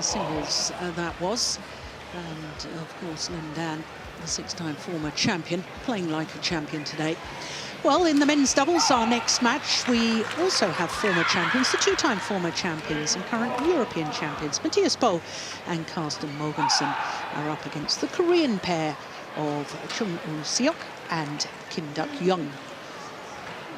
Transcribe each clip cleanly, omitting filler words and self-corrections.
in singles that was. And of course, Lin Dan, the 6-time former champion, playing like a champion today. Well, in the men's doubles, our next match, we also have former champions, the 2-time former champions and current European champions. Matthias Bo and Carsten Mogensen are up against the Korean pair of Chung Woo-seok and Kim Duk-young.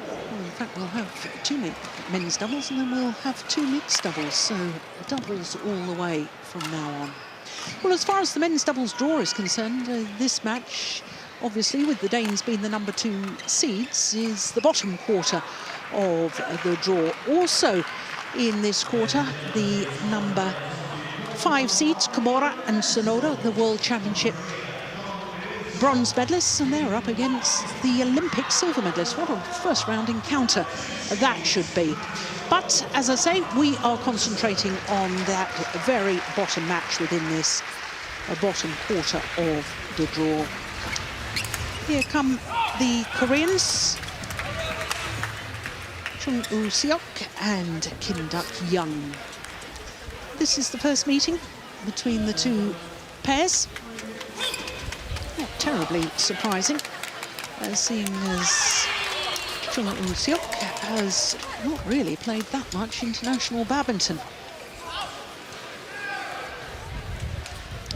Well, in fact, we'll have 2 men's doubles and then we'll have 2 mixed doubles, so doubles all the way from now on. Well, as far as the men's doubles draw is concerned, this match, obviously, with the Danes being the number 2 seeds, is the bottom quarter of the draw. Also in this quarter, the number 5 seeds, Komura and Sonoda, the World Championship bronze medalists, and they're up against the Olympic silver medalists. What a first-round encounter that should be. But, as I say, we are concentrating on that very bottom match within this bottom quarter of the draw. Here come the Koreans, Chung Woo-seok and Kim Duk-young. This is the first meeting between the 2 pairs. Not terribly surprising, seeing as Chung Woo-seok has not really played that much international badminton.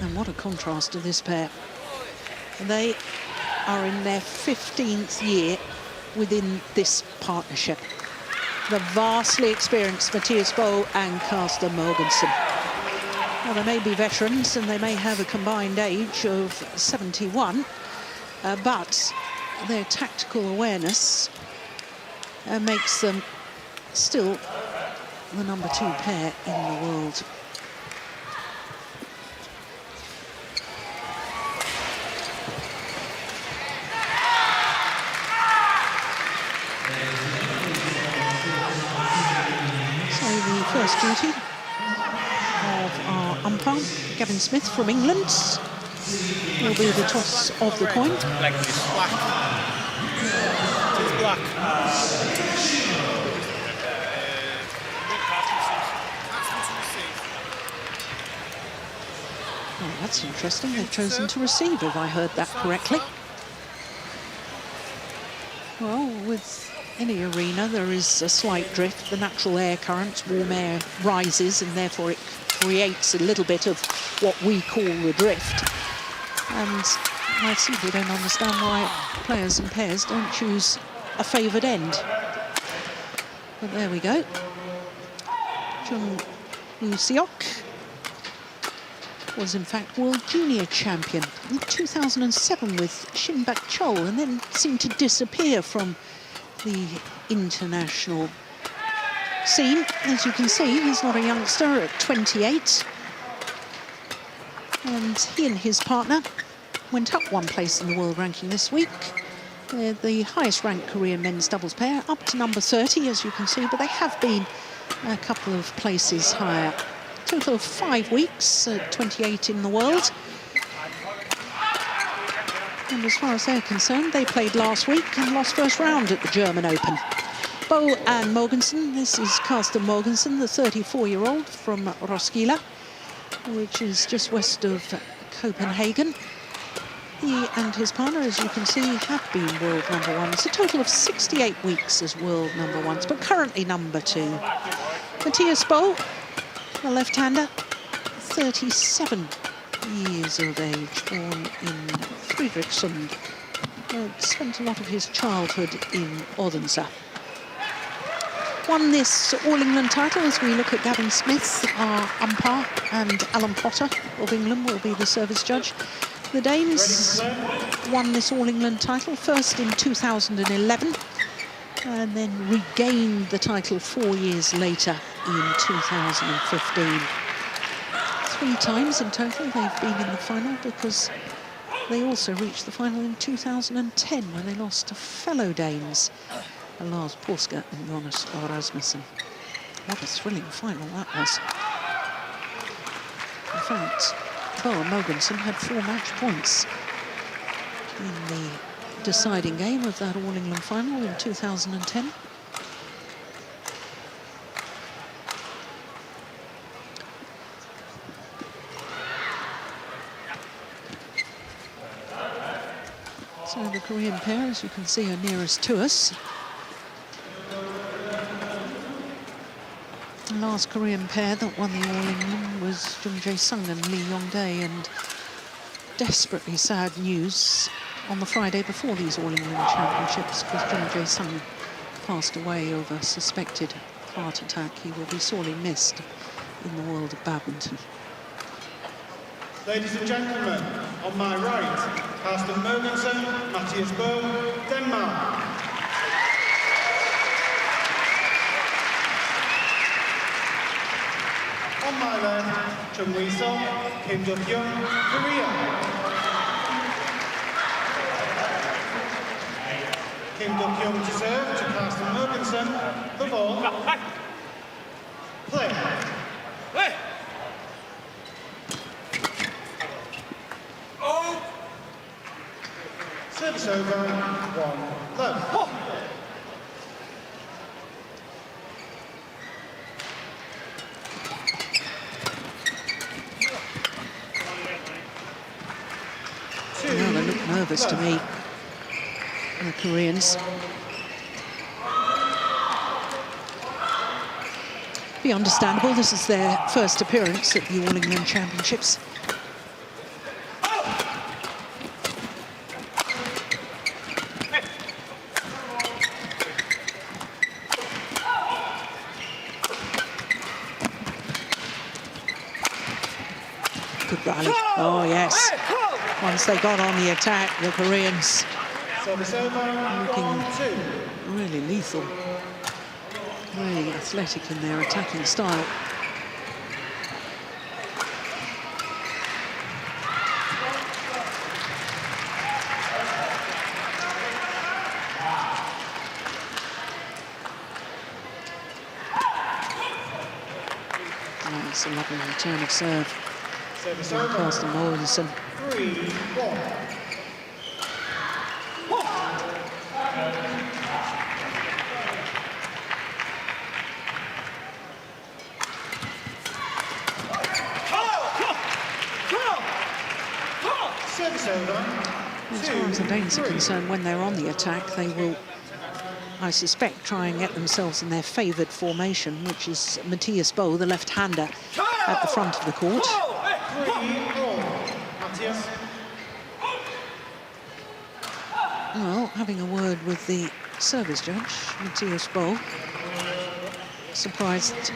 And what a contrast to this pair. They are in their 15th year within this partnership. The vastly experienced Matthias Bo and Carsten Mogensen. Now, they may be veterans and they may have a combined age of 71, but their tactical awareness makes them still the number 2 pair in the world. First duty of our umpire, Gavin Smith from England, will be the toss of the coin. Black is black. It is black. Oh, that's interesting. They've chosen to receive, if I heard that correctly. Well, with any arena, there is a slight drift. The natural air currents, warm air rises, and therefore it creates a little bit of what we call the drift. And I simply don't understand why players and pairs don't choose a favoured end. But there we go. Chung Woo-seok was in fact world junior champion in 2007 with Shin Bak-chol, and then seemed to disappear from the international scene. As you can see, he's not a youngster at 28. And he and his partner went up 1 place in the world ranking this week. They're the highest ranked Korean men's doubles pair, up to number 30, as you can see, but they have been a couple of places higher. Total of 5 weeks, 28 in the world. And as far as they're concerned, they played last week and lost first round at the German Open. Bo and Mogensen, this is Carsten Mogensen, the 34-year-old from Roskilde, which is just west of Copenhagen. He and his partner, as you can see, have been world number 1s. A total of 68 weeks as world number 1s, but currently number 2. Matthias Bo, the left-hander, 37 years of age, born in Fredrikssund. Spent a lot of his childhood in Odense. Won this All-England title as we look at Gavin Smith, our umpire, and Alan Potter of England will be the service judge. The Danes won this All-England title first in 2011 and then regained the title 4 years later in 2015. 3 times in total they've been in the final, because they also reached the final in 2010 when they lost to fellow Danes, Lars Porska and Jonas Rasmussen. What a thrilling final that was. In fact, Bo and Mogensen had 4 match points in the deciding game of that All-England final in 2010. So the Korean pair, as you can see, are nearest to us. The last Korean pair that won the All England was Jung Jae-sung and Lee Yong-dae, and desperately sad news on the Friday before these All England Championships, because Jung Jae-sung passed away of a suspected heart attack. He will be sorely missed in the world of badminton. Ladies and gentlemen, on my right, Carsten Mogensen, Mathias Boe, Denmark. On my left, Chung Wee-sung, Kim Duk-young, Korea. Kim Duk-young to serve to Carsten Mogensen, the ball. Play. Service over, 1 love. Well, they look nervous to me, the Koreans. Be understandable, this is their first appearance at the All England Championships. Good rally. Oh, yes. Once they got on the attack, the Koreans looking really lethal, really athletic in their attacking style. Oh, it's a lovely return of serve. Carsten Mogensen. 3-1. As far as the Danes are concerned, when they're on the attack, they will, I suspect, try and get themselves in their favoured formation, which is Mathias Boe, the left-hander, at the front of the court. Well, having a word with the service judge, Mathias Boe, surprised that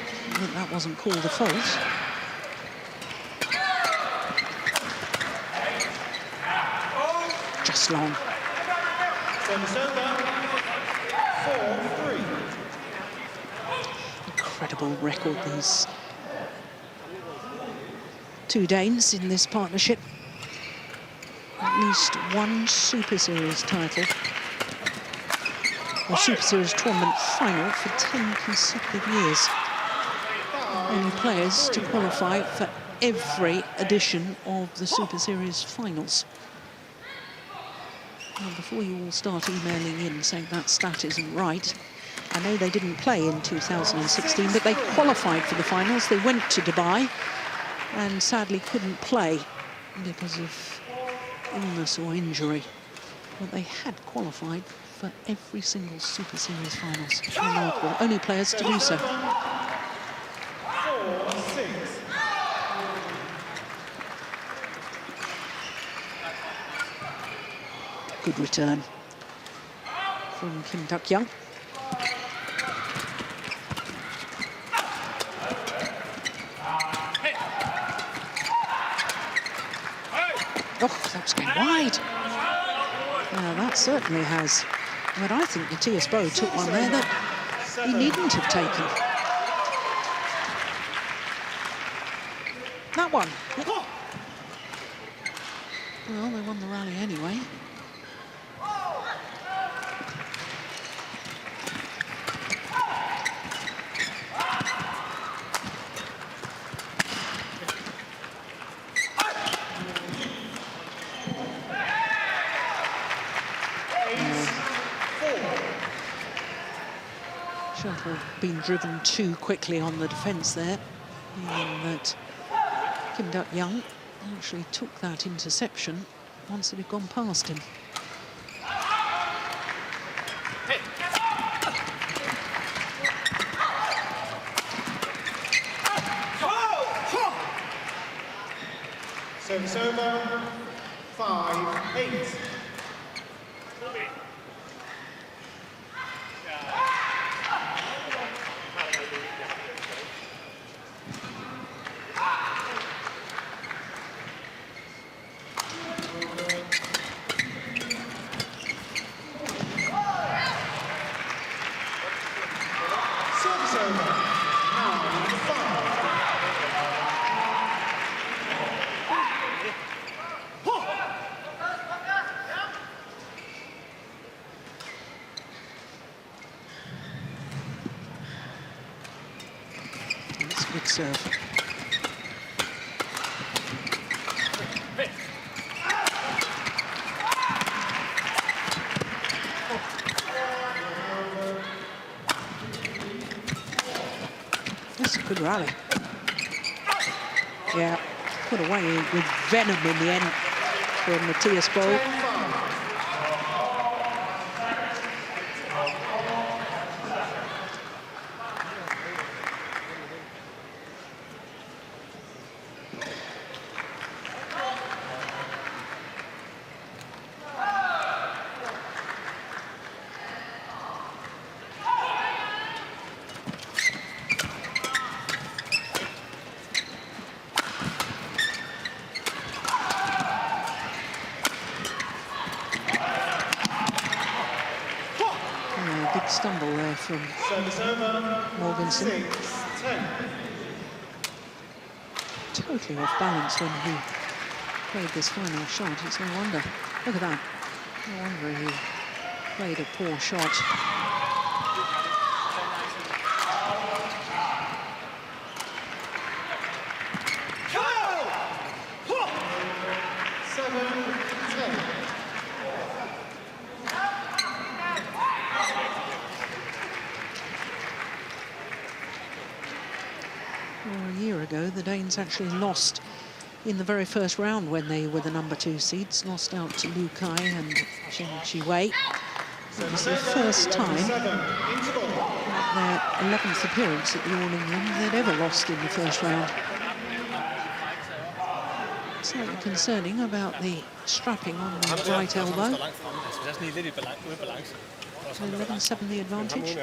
that wasn't called a fault. Just long. 4-3. Incredible record, these two Danes in this partnership. At least one Super Series title, or Super Series tournament final for 10 consecutive years. Only players to qualify for every edition of the Super Series finals. Well, before you all start emailing in saying that stat isn't right, I know they didn't play in 2016, but they qualified for the finals. They went to Dubai and sadly couldn't play because of illness or injury. But they had qualified for every single Super Series finals. It's remarkable. Only players to do so. 4-6. Good return from Kim Duk-young. Oh, that was going wide. Yeah, that certainly has. But I think Mathias Boe took one there that he needn't have taken. That one. Well, they won the rally anyway. Shuttle been driven too quickly on the defence there, meaning that Kim Duk-young actually took that interception once it had gone past him. Service over. 5-8. Service over. 9-5. That's a good serve. That's a good rally. Yeah, put away with venom in the end for Matthias Bo. Big stumble there from Morganson. 6-10. Totally off balance when he played this final shot. It's no wonder. Look at that. No wonder he played a poor shot. A year ago, the Danes actually lost in the very first round when they were the #2 seeds, lost out to Lu Kai and Chen Chi-wei. It was the first time, their 11th appearance at the All England, they'd ever lost in the first round. Slightly concerning about the strapping on the right elbow. So 11-7 the advantage.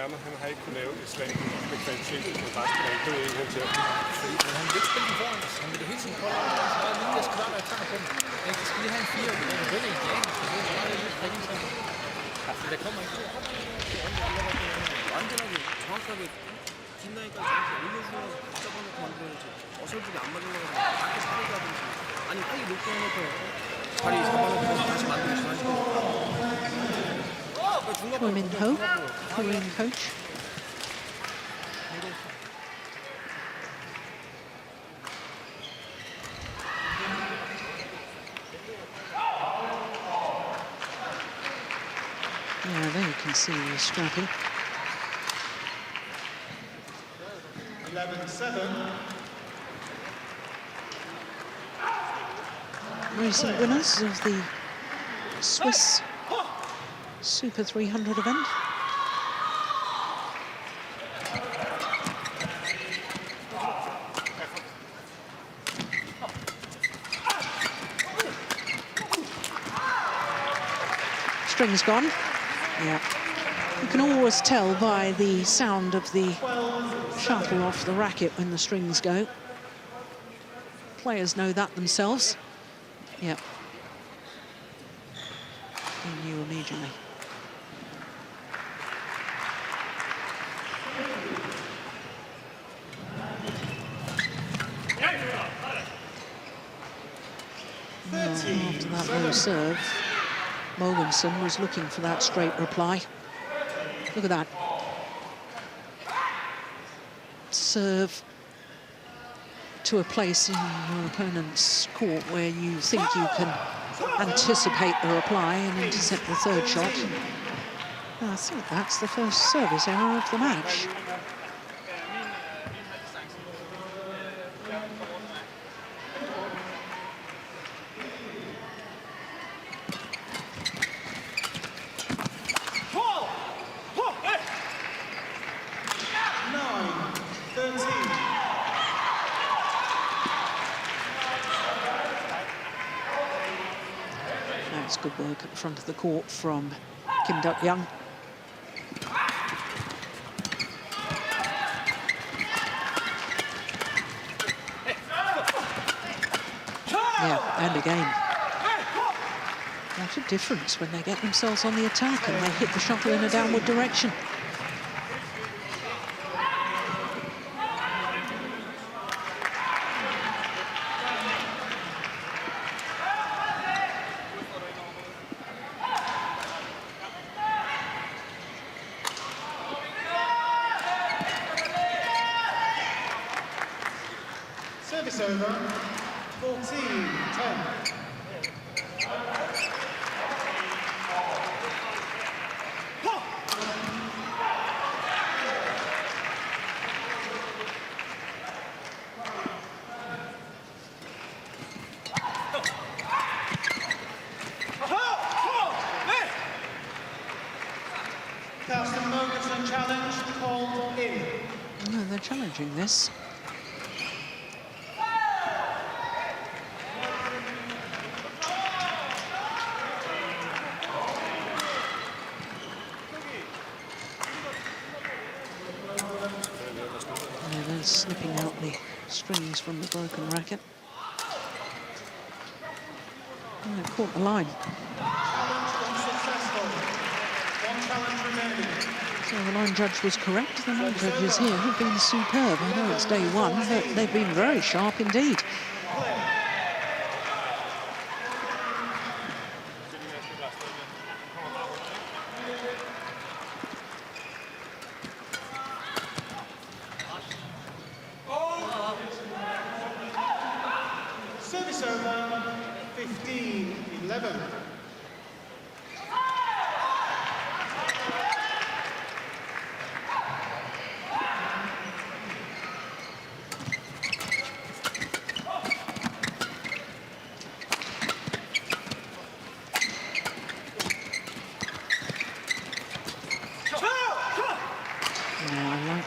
Min Ho, Korean coach. Yeah, there you can see the strapping. 11-7. Recent winners of the Swiss Super 300 event. String's gone. Yeah. You can always tell by the sound of the shuttle off the racket when the strings go. Players know that themselves. Yeah. They knew immediately. After that low serve, Mogensen was looking for that straight reply. Look at that. Serve to a place in your opponent's court where you think you can anticipate the reply and intercept the third shot. I think that's the first service error of the match. It's good work at the front of the court from Kim Duk-young. Yeah, and again. What a difference when they get themselves on the attack and they hit the shuttle in a downward direction. Service over, 14-10. Challenge called in. No, they're challenging this. Yeah, they're snipping out the strings from the broken racket. Oh, it caught the line. Challenge unsuccessful. One challenge remaining. So the line judge was correct. The line judges here have been superb. I know it's day one, but they've been very sharp indeed. Service over, 15-11.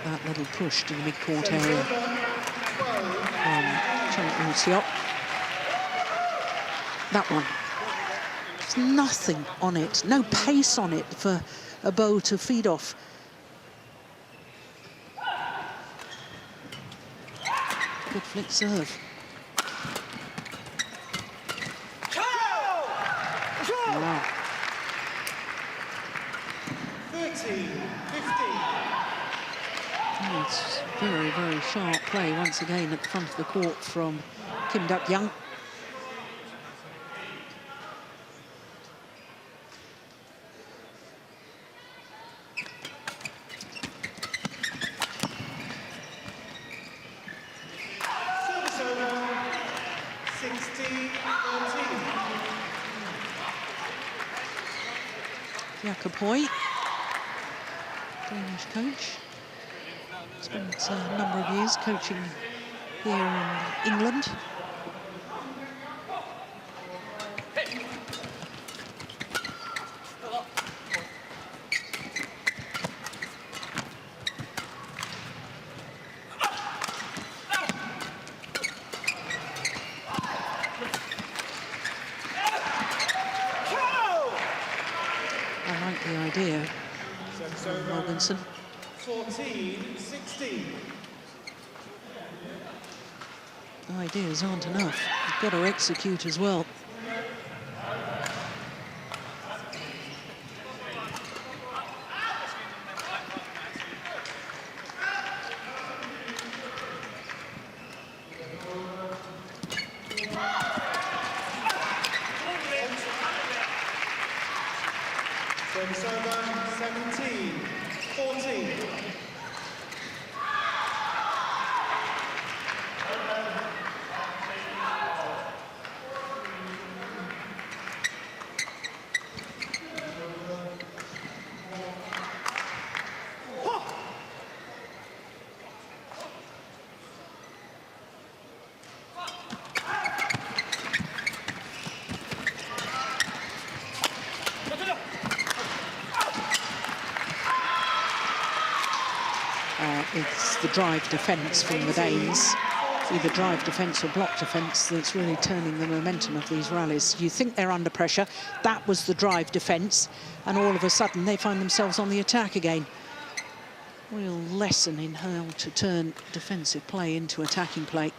That little push to the mid-court area from Siop. That one. There's nothing on it, no pace on it for a bow to feed off. Good flick serve. Wow. 13-15. It's very, very sharp play once again at the front of the court from Kim Duk-young. Service over, 16-14. Jakob Hoy, Danish coach. Spent a number of years coaching here in England. I like the idea of Morganson. 14-16. Ideas aren't enough. You've got to execute as well. Service over, 17-14. It's the drive defence from the Danes. either drive defence or block defence that's really turning the momentum of these rallies. You think they're under pressure. That was the drive defence, and all of a sudden they find themselves on the attack again. Real lesson in how to turn defensive play into attacking play.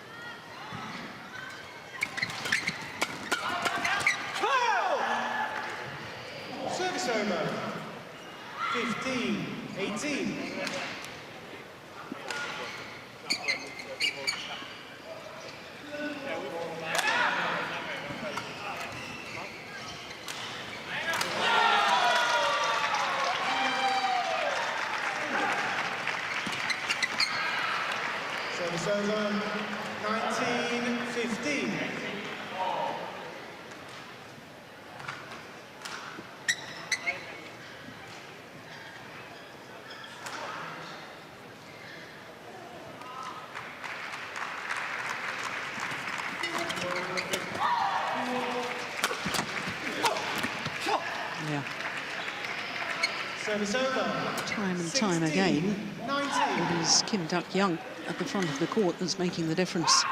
Service over. 15-18. Service over. 19-15. Yeah. Service over. Time and time again, 19. it is Kim Duck-Young at the front of the court that's making the difference.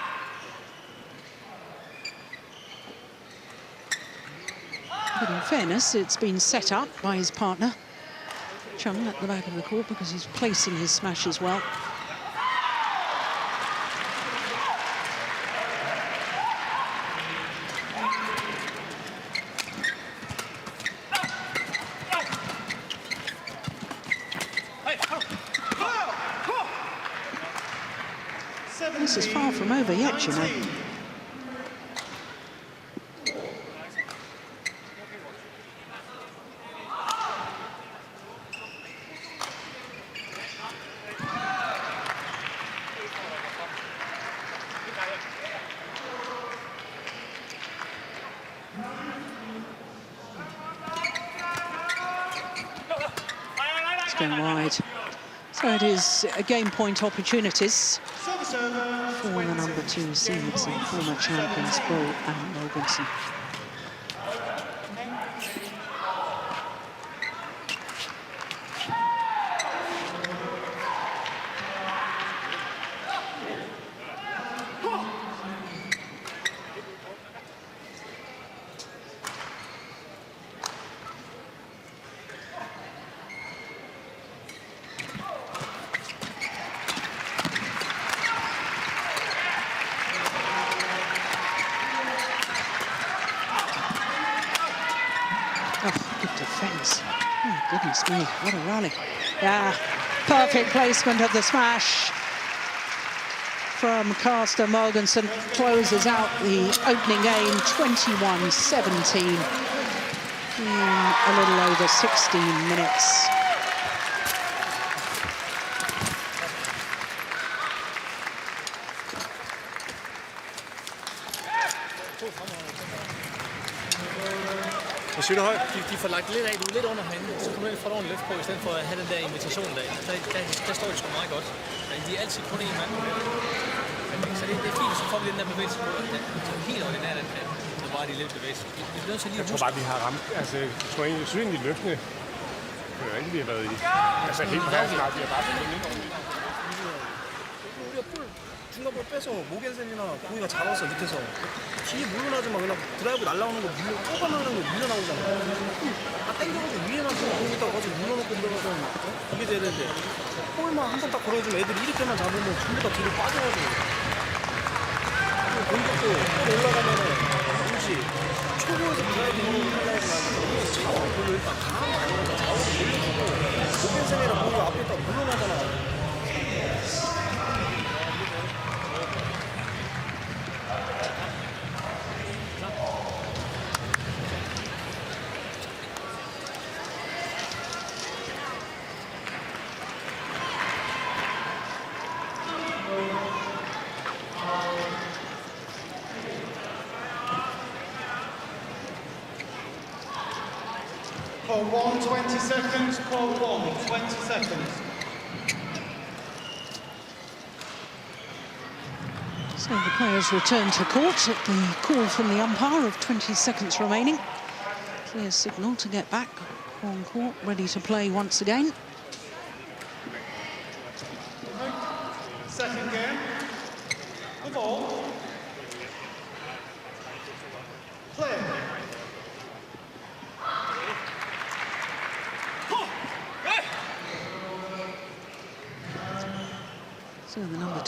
But in fairness, it's been set up by his partner, Chung, at the back of the court, because he's placing his smash as well. This is far from over yet, you know. It's going wide. So it is game point opportunities for the number 2 seeds and former champions Bull and Mogensen. Defence. Oh, goodness me, what a rally. Yeah, perfect placement of the smash from Carsten Mogensen. Closes out the opening game, 21-17 in a little over 16 minutes. Jeg synes højt, de får lagt lidt af, du er lidt under herinde, så kommer du ind og får et løft på, i stedet for at have den der invitation der står de sgu meget godt. De er altid kun en mand. Så det er fint, så får vi den der bevægelse på, det er helt ordinært angreb, så bare de lidt bevægelse. Jeg tror bare, vi har ramt, altså, jeg tror egentlig, løftene, det er ikke, vi har været i. Altså helt færdigt, vi har bare fået lidt ordentligt. 중간볼 빼서 모겐센이나 고기가 잡아서 밑에서 뒤에 물러나지만 그냥 드라이브 날라오는 거 뽑아나가는 거 밀려나오잖아. 다 땡겨가지고 위에만 보고 있다가 가서 물러놓고 들어가서 이게 돼야 되는데 볼만 한 번 딱 걸어주면 애들이 이렇게만 잡으면 전부 다 뒤로 빠져가지고 공격도 볼 올라가면은 혹시 초보에서 드라이브 하려고 하면 좌우 볼로 일단 강한 거 아니면 좌우로 돌려주고 모겐센이랑 고기가 앞에 있다가 물러나잖아. Call 1, 20 seconds. Call 1, 20 seconds. So the players return to court at the call from the umpire of 20 seconds remaining. Clear signal to get back on court, ready to play once again. Second game. The ball.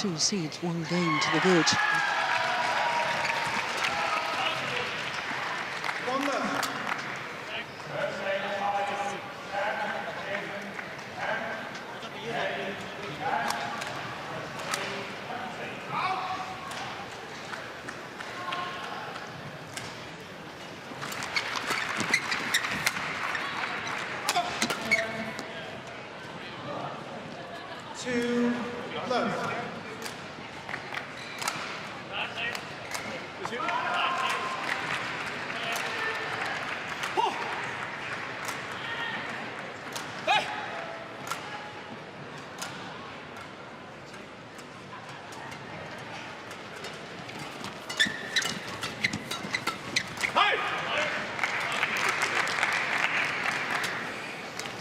2 seeds, 1 game to the good. One left. Two left.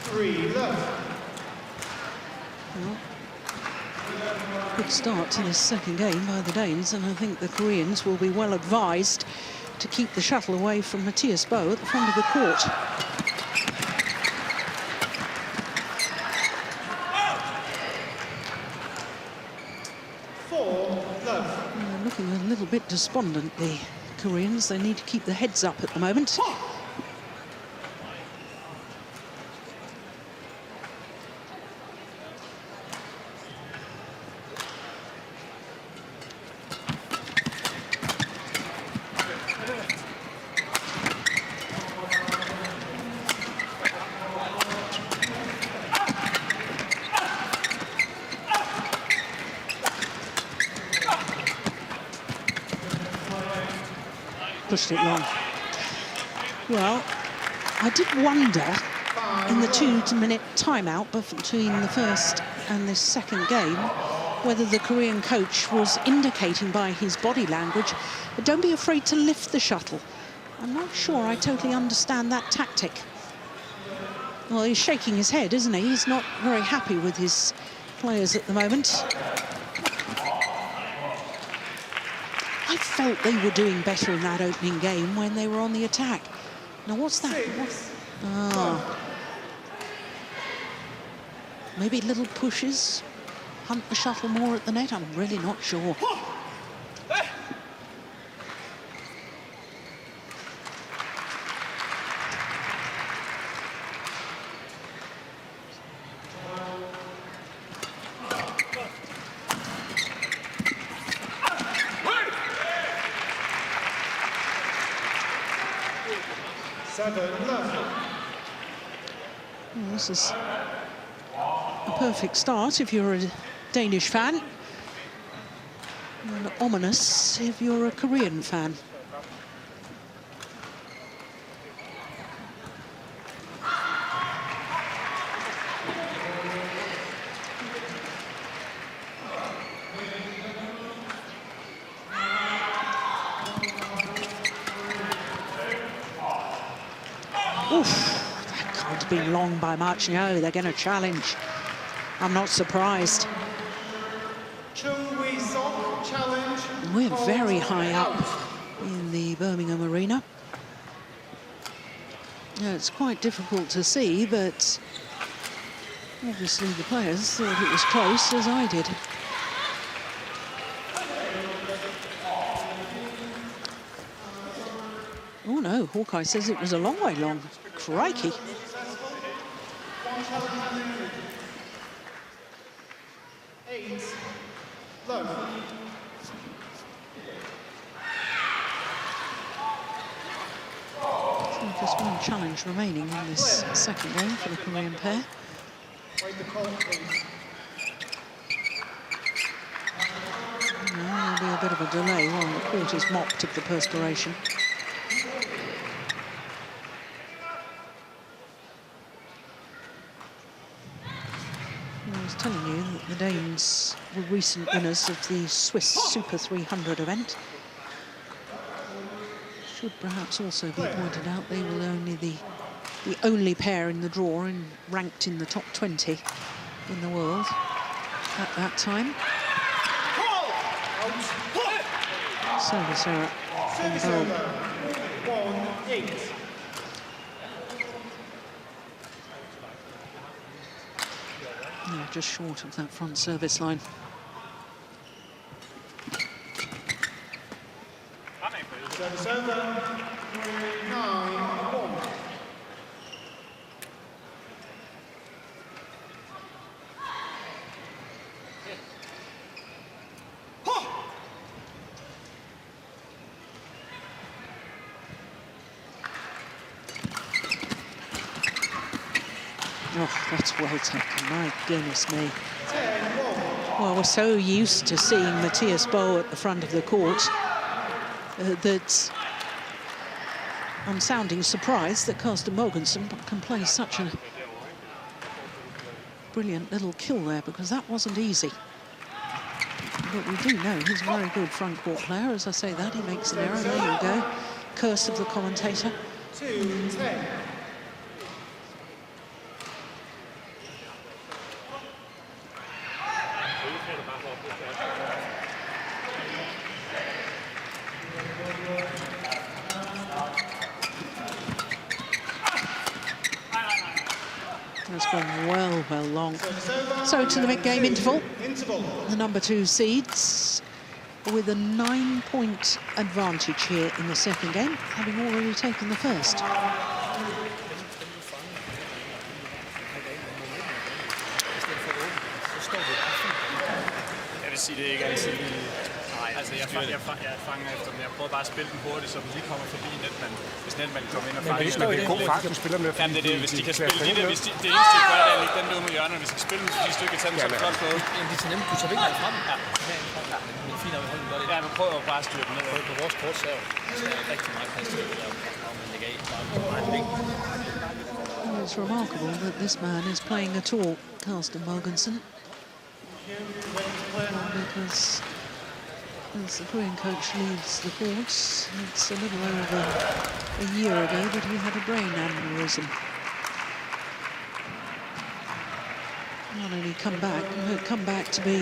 Three left. Well, good start to this second game by the Danes, and I think the Koreans will be well advised to keep the shuttle away from Matthias Bo at the front of the court. Four left. They're looking a little bit despondent, the Koreans. They need to keep their heads up at the moment. 'Pushed it long. Well, I did wonder in the 2-minute timeout between the first and this second game whether the Korean coach was indicating by his body language, but don't be afraid to lift the shuttle. I'm not sure I totally understand that tactic. Well, he's shaking his head, isn't he? He's not very happy with his players at the moment. I felt they were doing better in that opening game when they were on the attack. Now, what's that? Maybe little pushes, hunt the shuttle more at the net. I'm really not sure. Seven left. Well, this is a perfect start if you're a Danish fan, and ominous if you're a Korean fan. Oof, that can't have been long by much. No, they're going to challenge. I'm not surprised. Chung Wee Sok challenge. We're very high up in the Birmingham arena. Yeah, it's quite difficult to see, but obviously the players thought it was close, as I did. Oh no, Hawkeye says it was a long way long. Crikey. One challenge. Eight left. So just one challenge remaining in this second game for the Korean pair. Wait the call, please. Now there'll be a bit of a delay while the court is mopped of the perspiration. I was telling you that the Danes were recent winners of the Swiss Super 300 event. Should perhaps also be pointed out they were only the only pair in the draw and ranked in the top 20 in the world at that time. Service error from Service Bo. over. 1-8. Yeah, just short of that front service line. Service over. 9-1. Oh, that's well taken, my goodness me. Well, we're so used to seeing Matthias Bo at the front of the court that I'm sounding surprised that Carsten Mogensen can play such a brilliant little kill there, because that wasn't easy. But we do know he's a very good front court player. As I say that, he makes an error. There you go. Curse of the commentator. 2-10. That's gone well long. So to the mid-game interval, the number 2 seeds with a 9-point advantage here in the second game, having already taken the first. Jeg vil sige, det er ikke altid lige... Nej, altså jeg fanger efter dem. Jeg prøver bare at spille den hurtigt, så hvis de kommer forbi netmanden, hvis netmanden kommer ind og fanger... Men det er god fart, du spiller med, fordi det, hvis de kan spille de der, hvis det eneste, de gør, det er at lægge den der ud med hjørnet. Hvis de kan spille de stykker til dem, så er det godt gået. Jamen, de er så nemt. Du tager vinklen frem. Ja. Men fint, at vi holder godt ind. Ja, men prøver bare at styre den ned. På vores kort så er der rigtig meget hastighed, og man lægger af meget vinkel. It's remarkable that this man is playing at all, Carsten Mogensen, because as the Korean coach leaves the courts, it's a little over a year ago that he had a brain aneurysm. Not only come back to be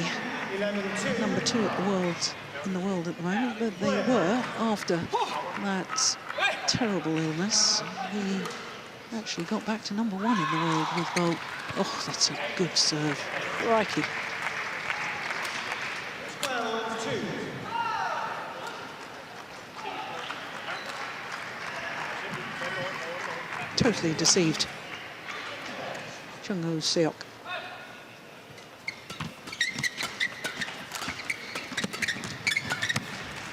number 2 at in the world at the moment, but they were after that terrible illness. He actually got back to number 1 in the world with Bolt. Oh, that's a good serve. Crikey. 12-2. Totally deceived. Chung Ho Seok.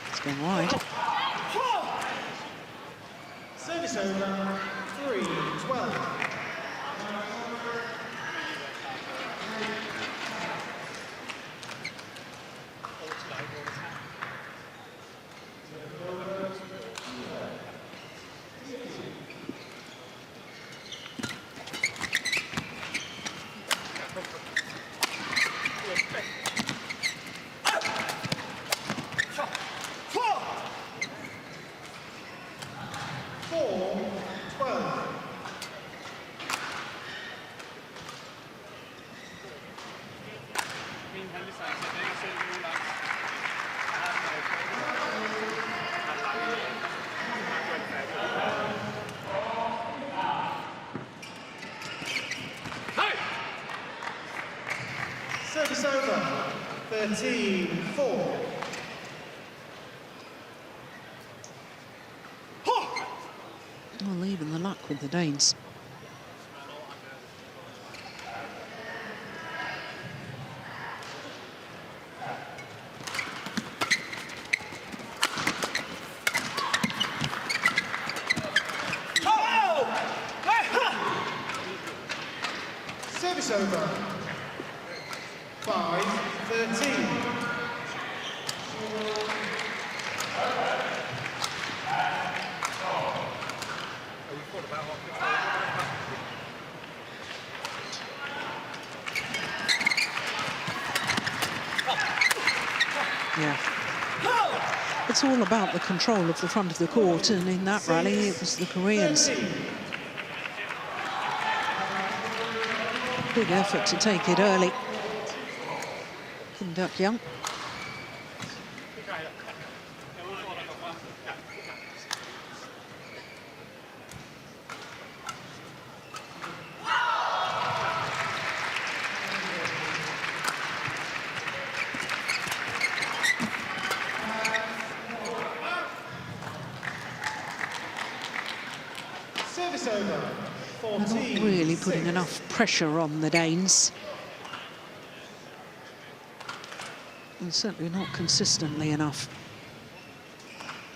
It's gone wide. Service over. 3-12. Service over. 13-4. Well, even the luck with the Danes. Service over. 5-13. Yeah. It's all about the control of the front of the court, and in that rally it was the Koreans. Big effort to take it early. Kim Duck-Young. Service over. They're not 14. really putting enough pressure on the Danes. And certainly not consistently enough.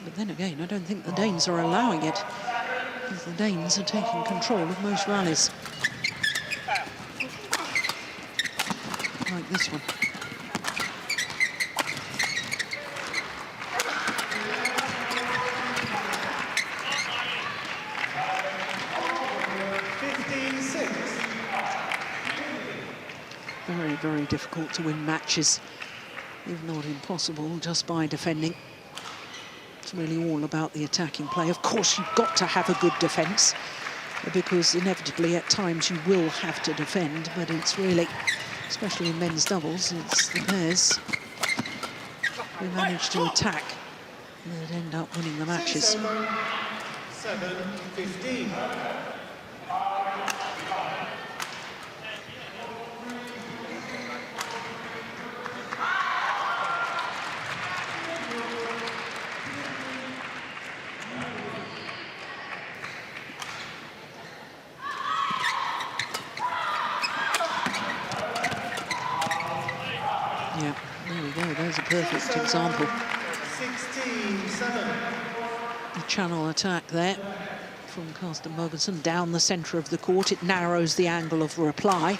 But then again, I don't think the Danes are allowing it, because the Danes are taking control of most rallies. Like this one. Very, very difficult to win matches, if not impossible, just by defending. It's really all about the attacking play. Of course, you've got to have a good defence, because inevitably at times you will have to defend, but it's really, especially in men's doubles, it's the pairs who manage to attack that end up winning the matches. 7-15. Yeah, there we go. There's a perfect example. 16-7. The channel attack there from Carsten Mogensen down the centre of the court. It narrows the angle of reply,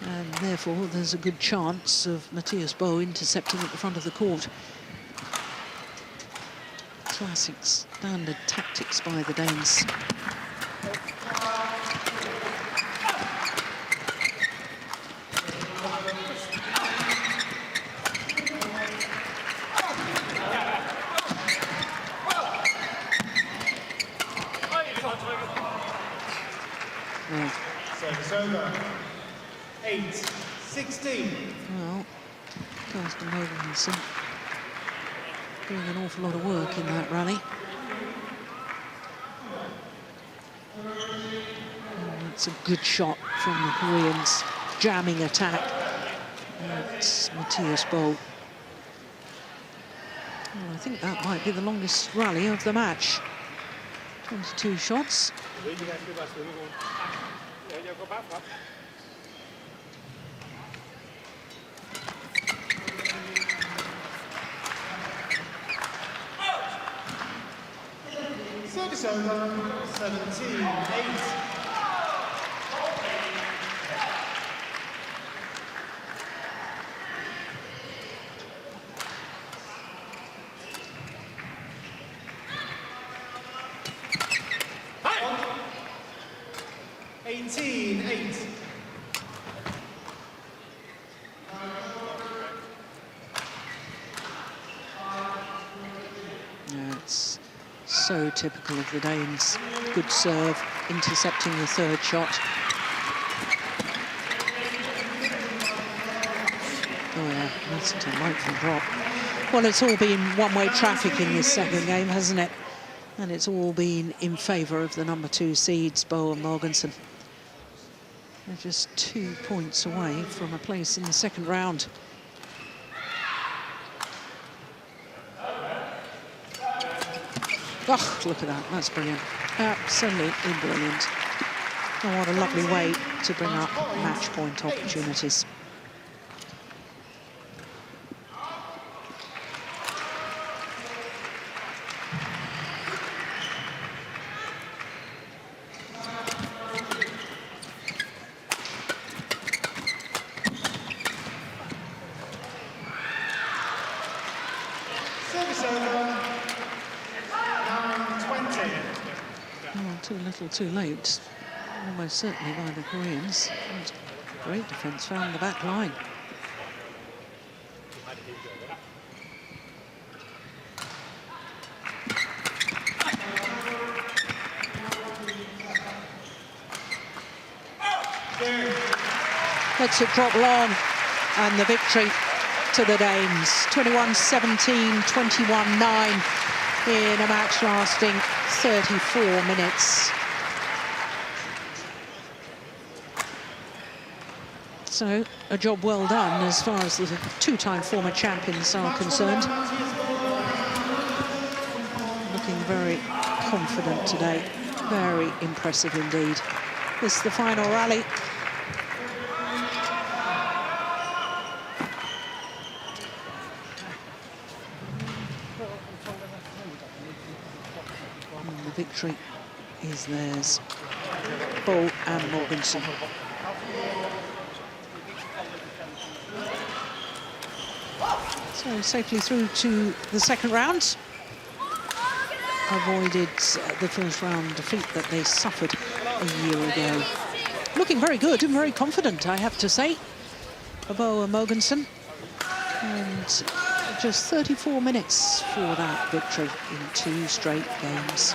and therefore there's a good chance of Matthias Bo intercepting at the front of the court. Classic standard tactics by the Danes. Service over. 8-16. Well, Carsten Mogensen doing an awful lot of work in that rally. And that's a good shot from the Koreans. Jamming attack. That's Matthias Bo. Well, I think that might be the longest rally of the match. 22 shots. Service over. 17-8. Yeah, it's so typical of the Danes. Good serve, intercepting the third shot. Oh yeah, that's a delightful drop. Well, it's all been one-way traffic in this second game, hasn't it? And it's all been in favour of the number 2 seeds, Bo and Mogensen. They're just 2 points away from a place in the second round. Oh, look at that, that's brilliant. Absolutely brilliant. Oh, what a lovely way to bring up match point opportunities. Service over. 9-20. Oh, too little, too late. Almost certainly by the Koreans. And great defence found the back line. Lets it drop long, and the victory to the Danes. 21-17, 21-9 in a match lasting 34 minutes. So, a job well done as far as the two-time former champions are concerned. Looking very confident today. Very impressive indeed. This is the final rally. And the victory is theirs. Bull and Morganson. So safely through to the second round. Avoided the first round defeat that they suffered a year ago. Looking very good and very confident, I have to say, for Bo and Mogensen. And just 34 minutes for that victory in 2 straight games.